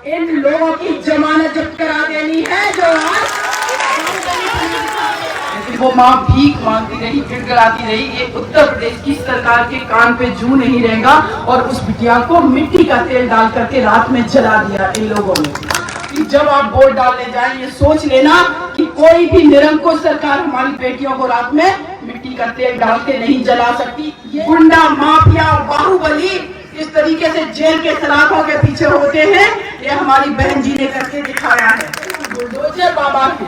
इन लोगों की जमानत जब्त करा देनी है जो आज वो माँ भीख मांगती रही, गिड़गिड़ाती रही। ये उत्तर प्रदेश की सरकार के कान पे जू नहीं रहेगा और उस बिटिया को मिट्टी का तेल डाल करके रात में जला दिया इन लोगों ने। कि जब आप वोट डालने जाएं ये सोच लेना कि कोई भी निरंकुश सरकार हमारी बेटियों को रात में मिट्टी का तेल डाल के नहीं जला सकती। गुंडा माफिया बाहुबली इस तरीके से जेल के सलाखों के पीछे होते हैं, ये हमारी बहन जी ने करके दिखाया है। बुलडोजर बाबा है,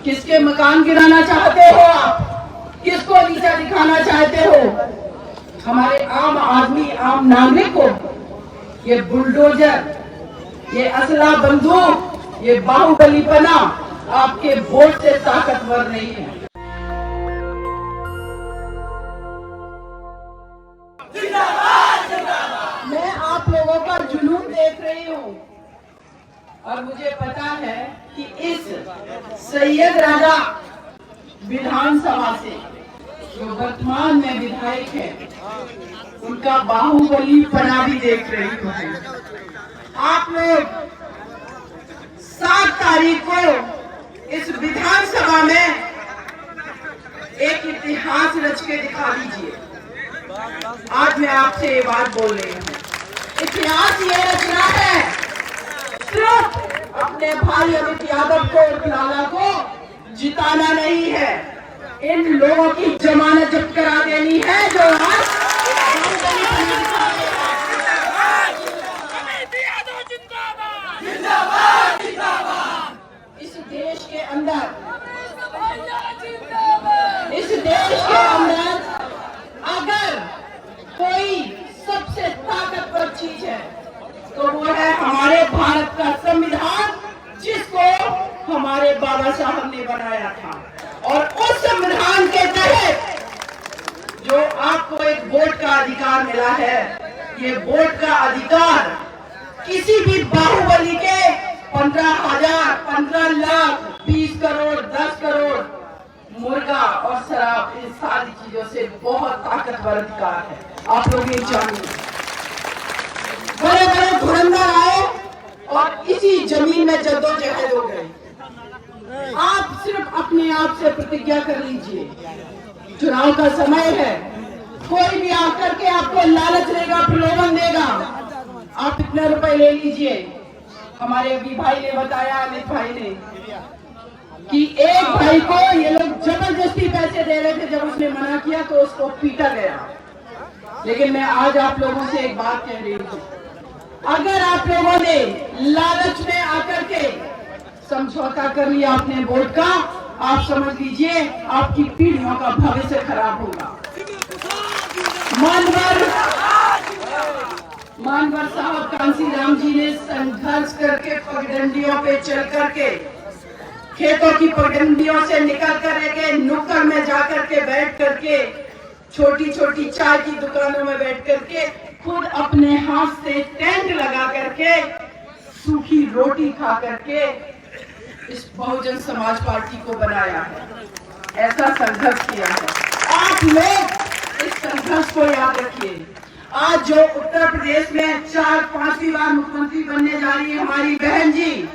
किसके मकान गिराना चाहते हो आप, किसको नीचा दिखाना चाहते हो? हमारे आम आदमी आम नागरिक को ये बुलडोजर, ये असला बंदूक, ये बाहुबलीपना आपके वोट से ताकतवर नहीं है। मैं आप लोगों का जुनून देख रही हूँ और मुझे पता है कि इस सैयद राजा विधानसभा से जो वर्तमान में विधायक है उनका बाहुबलीपना भी देख रही हूँ। आप लोग 7 तारीख को इस विधानसभा में एक इतिहास रच के दिखा दीजिए। आज मैं आपसे ये बात बोल रही हूँ, इतिहास ये रचना है सिर्फ अपने भाई अमित यादव को और लाला को जिताना नहीं है, इन लोगों की जमानत जब्त करा देनी है जो आज इस देश के अंदर अगर कोई सबसे ताकतवर चीज है तो वो है हमारे भारत का संविधान, जिसको हमारे बाबा साहब ने बनाया था। और उस संविधान के तहत जो आपको एक वोट का अधिकार मिला है, ये वोट का अधिकार किसी भी बाहुबली के 15,000, 15 लाख, 20 करोड़, 10 करोड़ मुर्गा और शराब, इन सारी चीजों से बहुत ताकतवर अधिकार है। आप लोग ये जानिए, बड़े बड़े धुरंधर आए और इसी जमीन में जद्दोजहद हो गए। आप सिर्फ अपने आप से प्रतिज्ञा कर लीजिए, चुनाव का समय है, कोई भी आकर के आपको लालच देगा, प्रलोभन देगा, आप इतने रुपए ले लीजिए। हमारे अभी भाई ने बताया, अमित भाई ने, कि एक भाई को ये लोग जबरदस्ती पैसे दे रहे थे, जब उसने मना किया तो उसको पीटा गया। लेकिन मैं आज आप लोगों से एक बात कह रही हूँ, अगर आप लोगों ने लालच में आकर के समझौता कर लिया अपने वोट का, आप समझ लीजिए आपकी पीढ़ियों का भविष्य खराब होगा। मानवर साहब कांसीराम जी ने संघर्ष करके पगडंडियों पे चल करके, खेतों की पगडंडियों से निकल करके नुक्कड़ में जाकर के बैठ करके, छोटी छोटी चाय की दुकानों में बैठ करके, खुद अपने हाथ से टेंट लगा करके, सूखी रोटी खा करके इस बहुजन समाज पार्टी को बनाया है। ऐसा संघर्ष किया है। आप लोग इस संघर्ष को याद रखिए। आज जो उत्तर प्रदेश में 4-5वीं बार मुख्यमंत्री बनने जा रही है हमारी बहन जी,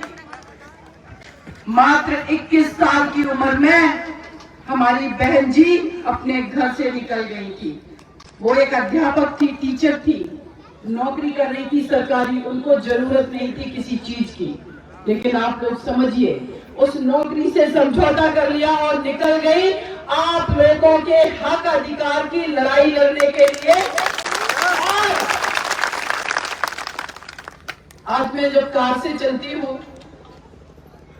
मात्र 21 साल की उम्र में हमारी बहन जी अपने घर से निकल गई थी। वो एक अध्यापक थी, टीचर थी, नौकरी कर रही थी सरकारी, उनको जरूरत नहीं थी किसी चीज की। लेकिन आप लोग समझिए, उस नौकरी से समझौता कर लिया और निकल गई आप लोगों के हक अधिकार की लड़ाई लड़ने के लिए। आज मैं जब कार से चलती हूँ,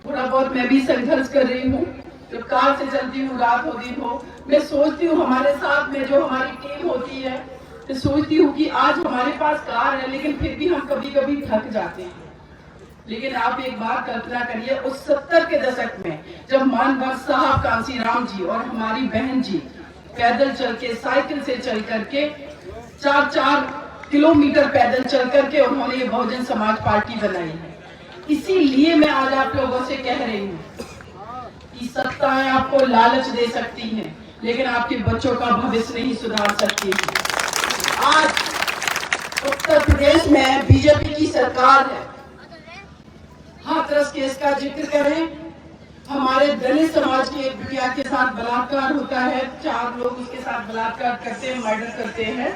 थोड़ा बहुत मैं भी संघर्ष कर रही हूँ, जब कार से चलती हूँ, रात होती हो, मैं सोचती हूँ हमारे साथ में जो हमारी टीम होती है, तो सोचती हूँ कि आज हमारे पास कार है लेकिन फिर भी हम कभी कभी थक जाते हैं। लेकिन आप एक बात कल्पना करिए, उस 70 के दशक में जब मानवर साहब कांसीराम जी और हमारी बहन जी पैदल चल के, साइकिल से चल करके 4-4 किलोमीटर पैदल चल करके उन्होंने ये बहुजन समाज पार्टी बनाई है। इसीलिए मैं आज आप लोगों से कह रही हूँ कि सत्ताएं आपको लालच दे सकती हैं, लेकिन आपके बच्चों का भविष्य नहीं सुधार सकती। आज उत्तर प्रदेश में बीजेपी की सरकार है, हाथरस केस का जिक्र करें, हमारे दलित समाज की एक बिटिया के साथ बलात्कार होता है, 4 लोग उसके साथ बलात्कार करते हैं, मर्डर करते हैं,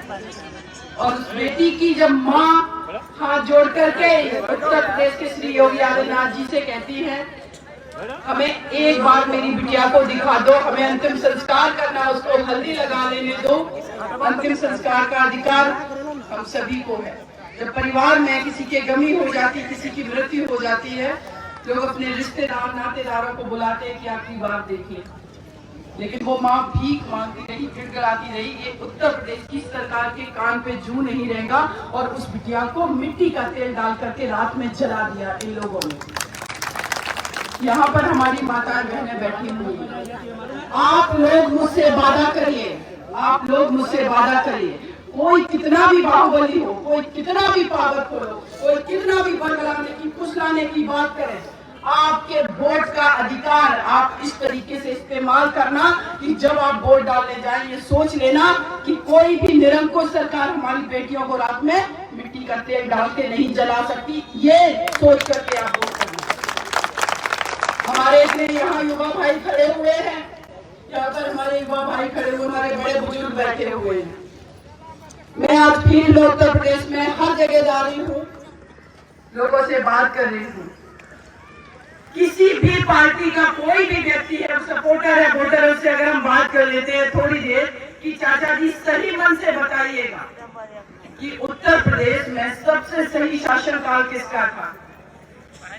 और उस बेटी की जब माँ हाथ जोड़ करके उत्तर प्रदेश के श्री योगी आदित्यनाथ जी से कहती है, हमें एक बार मेरी बिटिया को दिखा दो, हमें अंतिम संस्कार करना, उसको हल्दी लगा लेने दो, अंतिम संस्कार का अधिकार हम सभी को है। जब परिवार में किसी के गमी हो जाती, किसी की मृत्यु हो जाती है, लोग अपने रिश्तेदार नातेदारों को बुलाते हैं कि आखिरी बार देखिए, लेकिन वो माँ भीख मांगती रही, गिड़गिड़ाती रही। ये उत्तर प्रदेश की सरकार के कान पे जू नहीं रहेगा, और उस बिटिया को मिट्टी का तेल डाल करके रात में जला दिया इन लोगों ने। यहाँ पर हमारी माताएं बहनें बैठी हुई हैं, आप लोग मुझसे वादा करिए, आप लोग मुझसे वादा करिए, कोई कितना भी बाहुबली हो, कोई कितना भी पावरफुल हो, कोई कितना भी बरगलाने की फुसलाने की बात करे, आपके वोट का अधिकार आप इस तरीके से इस्तेमाल करना कि जब आप वोट डालने जाएं ये सोच लेना कि कोई भी निरंकुश सरकार हमारी बेटियों को रात में मिट्टी का तेल डाल के नहीं जला सकती, ये सोच करके आप वोट करना। हमारे इतने यहाँ युवा भाई खड़े हुए हैं, यहाँ पर हमारे युवा भाई खड़े हुए, हमारे बड़े बुजुर्ग बैठे हुए हैं। मैं आज फील्ड उत्तर प्रदेश में हर जगह जा रही हूँ, लोगों से बात कर रही हूँ। किसी भी पार्टी का कोई भी व्यक्ति है, सपोर्टर है, वोटर है, उससे अगर हम बात कर लेते हैं थोड़ी देर कि चाचा जी सही मन से बताइएगा कि उत्तर प्रदेश में सबसे सही शासनकाल किसका था।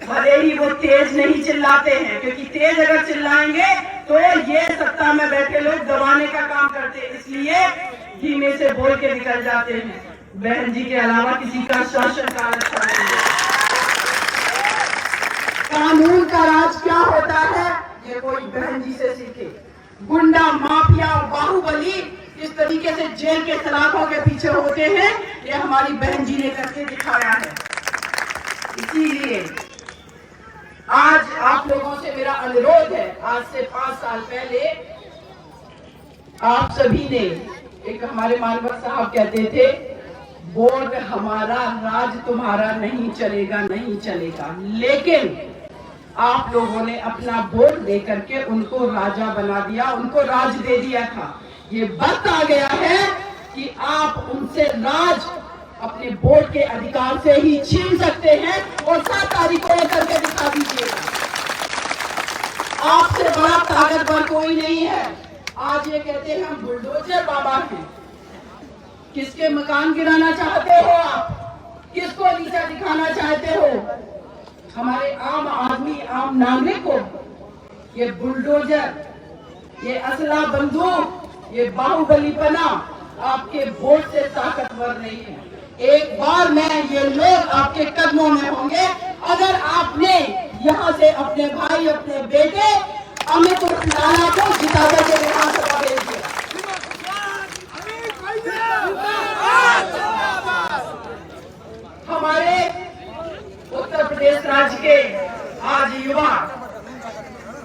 भले ही वो तेज नहीं चिल्लाते हैं, क्योंकि तेज अगर चिल्लाएंगे तो ये सत्ता में बैठे लोग दबाने का काम करते हैं, इसलिए धीमे से बोल के निकल जाते हैं। बहन जी के अलावा किसी का शासनकाल अच्छा नहीं है। कानून का राज क्या होता है, ये कोई बहन जी से सीखे। गुंडा, माफिया और बाहुबली इस तरीके से जेल के सलाखों के पीछे होते हैं, ये हमारी बहन जी ने करके दिखाया है। इसीलिए आज आप लोगों से मेरा अनुरोध है, आज से 5 साल पहले आप सभी ने, एक हमारे मानवर साहब कहते थे, वोट हमारा राज तुम्हारा नहीं चलेगा, नहीं चलेगा। लेकिन आप लोगों ने अपना वोट दे करके उनको राजा बना दिया, उनको राज दे दिया था। ये वक्त आ गया है कि आप उनसे राज अपने वोट के अधिकार से ही छीन सकते हैं, और 7 तारीख को करके दिखा दीजिएगा। आपसे बड़ा ताकतवर कोई नहीं है। आज ये कहते हैं हम बुलडोजर बाबा हैं। किसके मकान गिराना चाहते हो आप, किसको नीचा दिखाना चाहते हो? हमारे आम आदमी, आम नागरिक को ये बुलडोजर, ये असला बंदूक, ये बाहुबलीपना आपके वोट से ताकतवर नहीं है। एक बार में ये लोग आपके कदमों में होंगे अगर आपने यहाँ से अपने भाई, अपने बेटे अमित राणा को जिता करके विधानसभा भेज दिया। हमारे उत्तर प्रदेश राज्य के आज युवा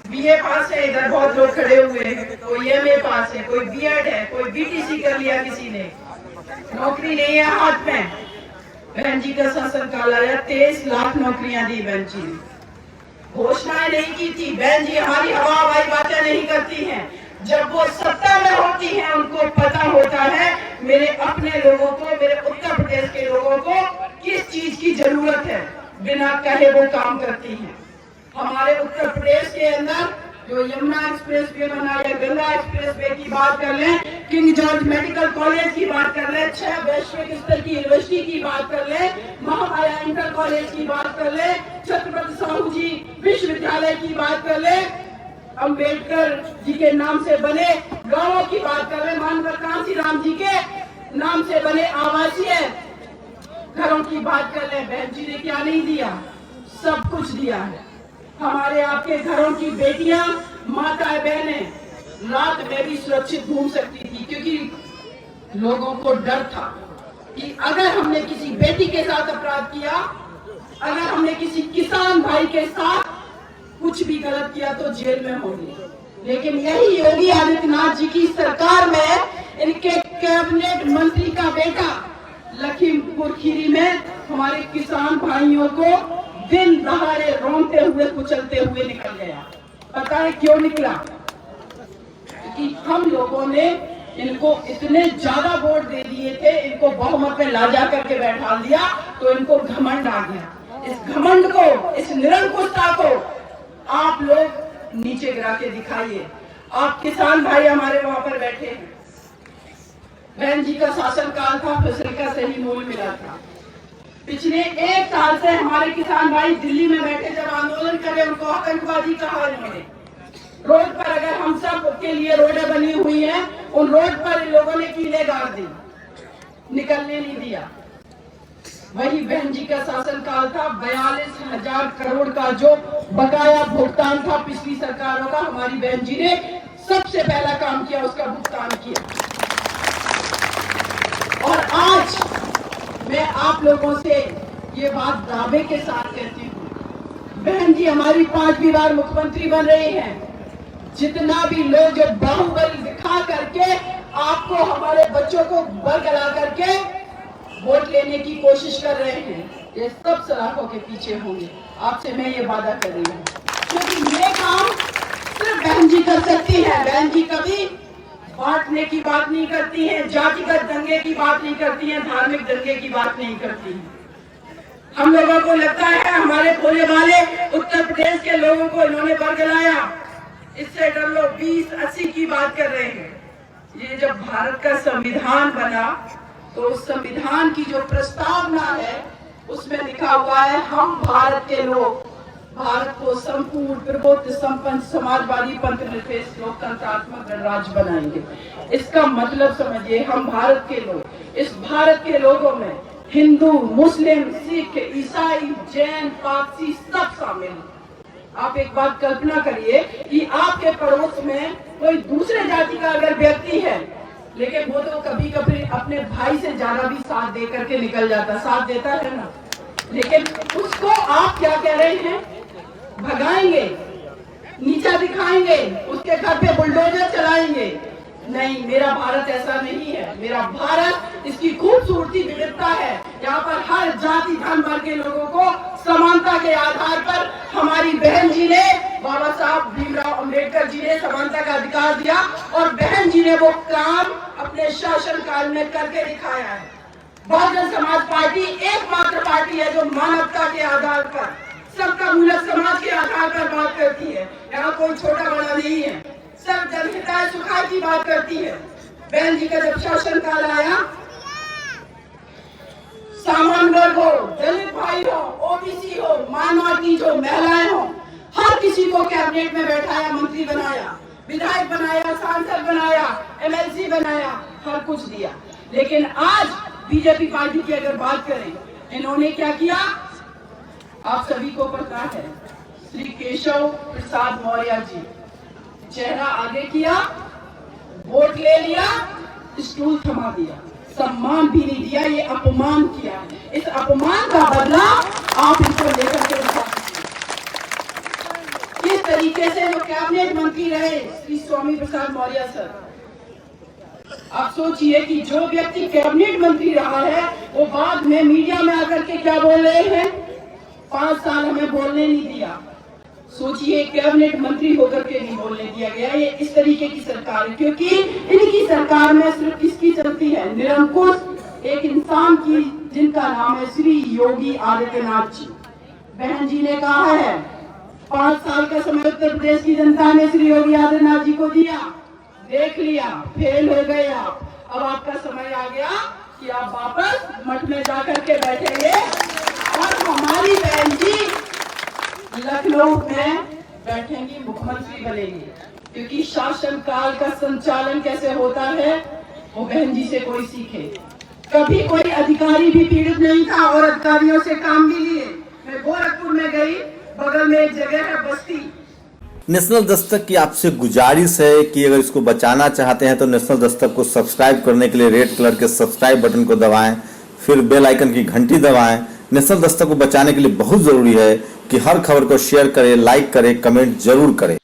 बीए पास है, इधर बहुत लोग खड़े हुए हैं, कोई एमए पास है, कोई बीएड है, कोई बीटीसी कर लिया किसी ने, नौकरी नहीं है हाथ में। बहन जी का शासनकाल आया, 23 लाख नौकरियां दी बहन जी ने, घोषणाएं नहीं की थी। बहन जी हमारी हवाई बातें नहीं करती हैं, जब वो सत्ता में होती हैं उनको पता होता है मेरे अपने लोगों को, मेरे उत्तर प्रदेश के लोगों को किस चीज की जरूरत है, बिना कहे वो काम करती हैं। हमारे उत्तर प्रदेश के अंदर जो यमुना एक्सप्रेस वे बना या गंगा एक्सप्रेस वे की बात कर लें, किंग जॉर्ज मेडिकल कॉलेज की बात कर लें, 6 वैश्विक स्तर की यूनिवर्सिटी की बात कर लें, महामाया इंटर कॉलेज की बात कर लें, छत्रपति साहू जी विश्वविद्यालय की बात कर लें, अंबेडकर जी के नाम से बने गांवों की बात कर लें, मानवर कांसी राम जी के नाम से बने आवासीय घरों की बात कर लें। बहन जी ने क्या नहीं दिया, सब कुछ दिया है। हमारे आपके घरों की बेटियां, माताएं, बहनें रात में भी सुरक्षित घूम सकती थी, क्योंकि लोगों को डर था कि अगर हमने किसी बेटी के साथ अपराध किया, अगर हमने किसी किसान भाई के साथ कुछ भी गलत किया तो जेल में होंगे। लेकिन यही योगी आदित्यनाथ जी की सरकार में इनके कैबिनेट मंत्री का बेटा लखीमपुर खीरी में हमारे किसान भाइयों को दिन दहाड़े रोते हुए कुचलते हुए निकल गया। पता है क्यों निकला? कि हम लोगों ने इनको इतने ज्यादा वोट दे दिए थे, इनको बहुमत में ला जा करके बैठा दिया, तो इनको घमंड आ गया। इस घमंड को, इस निरंकुशता को आप लोग नीचे गिरा के दिखाइए। आप किसान भाई हमारे वहां पर बैठे हैं, बहन जी का शासनकाल था, फसल का सही मूल्य मिला था। पिछले 1 साल से हमारे किसान भाई दिल्ली में बैठे जब आंदोलन करे, उनको आतंकवादी कहा इन्होंने। रोड पर अगर हम सब के लिए रोडें बनी हुई हैं, उन रोड पर इन लोगों ने कीले गाड़ दी, निकलने नहीं दिया। वही बहन जी का शासनकाल था। 42,000 करोड़ का जो बकाया भुगतान था पिछली सरकारों का, हमारी बहन जी ने सबसे पहला काम किया, उसका भुगतान किया। और आज मैं आप लोगों से ये बात दावे के साथ कहती हूँ, बहन जी हमारी 5वीं बार मुख्यमंत्री बन रही हैं। जितना भी लोग जो बाहुबल दिखा करके आपको, हमारे बच्चों को बरगला करके वोट लेने की कोशिश कर रहे हैं, ये सब सलाखों के पीछे होंगे। आपसे मैं ये वादा कर रही हूँ, क्योंकि ये काम सिर्फ बहन जी कर सकती है। बहन जी कभी बांटने की बात नहीं करती हैं, जातिगत दंगे की बात नहीं करती हैं, धार्मिक दंगे की बात नहीं करती हैं। हम लोगों को लगता है हमारे भोले वाले उत्तर प्रदेश के लोगों को इन्होंने बरगलाया, इससे डर लो, 2080 की बात कर रहे हैं। ये जब भारत का संविधान बना, तो उस संविधान की जो प्रस्तावना है उसमें लिखा हुआ है, हम भारत के लोग भारत को संपूर्ण प्रबुद्ध संपन्न समाजवादी पंथनिरपेक्ष लोकतंत्रात्मक गणराज्य बनाएंगे। इसका मतलब समझिए, हम भारत के लोग, इस भारत के लोगों में हिंदू, मुस्लिम, सिख, ईसाई, जैन, पारसी सब शामिल हैं। आप एक बात कल्पना करिए कि आपके पड़ोस में कोई दूसरे जाति का अगर व्यक्ति है, लेकिन वो तो कभी कभी अपने भाई से ज्यादा भी साथ दे करके निकल जाता, साथ देता है ना, लेकिन उसको आप क्या कह रहे हैं? भगाएंगे, नीचा दिखाएंगे, उसके घर पे बुलडोजर चलाएंगे। नहीं, मेरा भारत ऐसा नहीं है। मेरा भारत, इसकी खूबसूरती विविधता है। यहाँ पर हर जाति धर्म वर्ग के लोगों को समानता के आधार पर हमारी बहन जी ने, बाबा साहब भीमराव अंबेडकर जी ने समानता का अधिकार दिया, और बहन जी ने वो काम अपने शासनकाल में करके दिखाया है। बहुजन समाज पार्टी एकमात्र पार्टी है जो मानवता के आधार पर, सबका मूलक समाज के आधार पर बात करती है। यहाँ कोई छोटा बड़ा नहीं है, सब जनहिताय सुखाय की बात करती है। बहन जी का जब शासनकाल आया, सामान्य वर्ग हो, दलित भाई हो, ओबीसी हो, माइनॉरिटी हो, महिलाएं हो, हर किसी को कैबिनेट में बैठाया, मंत्री बनाया, विधायक बनाया, सांसद बनाया, एमएलसी बनाया, हर कुछ दिया। लेकिन आज बीजेपी पार्टी की अगर बात करें, इन्होंने क्या किया आप सभी को पता है। श्री केशव प्रसाद मौर्य जी, चेहरा आगे किया, वोट ले लिया, स्टूल थमा दिया, सम्मान भी नहीं दिया, ये अपमान किया। इस अपमान का बदला आप इसको लेकर के दिखा सकते। किस तरीके से वो कैबिनेट मंत्री रहे श्री स्वामी प्रसाद मौर्य सर। आप सोचिए कि जो व्यक्ति कैबिनेट मंत्री रहा है, वो बाद में मीडिया में आकर के क्या बोल रहे हैं, 5 साल हमें बोलने नहीं दिया। सोचिए, कैबिनेट मंत्री होकर के नहीं बोलने दिया गया। ये इस तरीके की सरकार है, क्योंकि इनकी सरकार में सिर्फ किसकी चलती है? निरंकुश एक इंसान की, जिनका नाम है श्री योगी आदित्यनाथ जी। बहन जी ने कहा है 5 साल का समय उत्तर प्रदेश की जनता ने श्री योगी आदित्यनाथ जी को दिया, देख लिया, फेल हो गए आप। अब आपका समय आ गया कि आप वापस मठ में जाकर के बैठेंगे, और हमारी बहन जी लखनऊ में बैठेंगी, मुख्यमंत्री बनेंगी। क्योंकि शासनकाल का संचालन कैसे होता है वो बहन जी से कोई सीखे। कभी कोई अधिकारी भी पीड़ित नहीं था, और अधिकारियों से काम भी लिए। मैं गोरखपुर में गई, बगल में एक जगह है बस्ती। नेशनल दस्तक की आपसे गुजारिश है कि अगर इसको बचाना चाहते हैं तो नेशनल दस्तक को सब्सक्राइब करने के लिए रेड कलर के सब्सक्राइब बटन को दबाएं, फिर बेल आइकन की घंटी दबाएं। नेशनल दस्तक को बचाने के लिए बहुत जरूरी है कि हर खबर को शेयर करें, लाइक करें, कमेंट जरूर करें।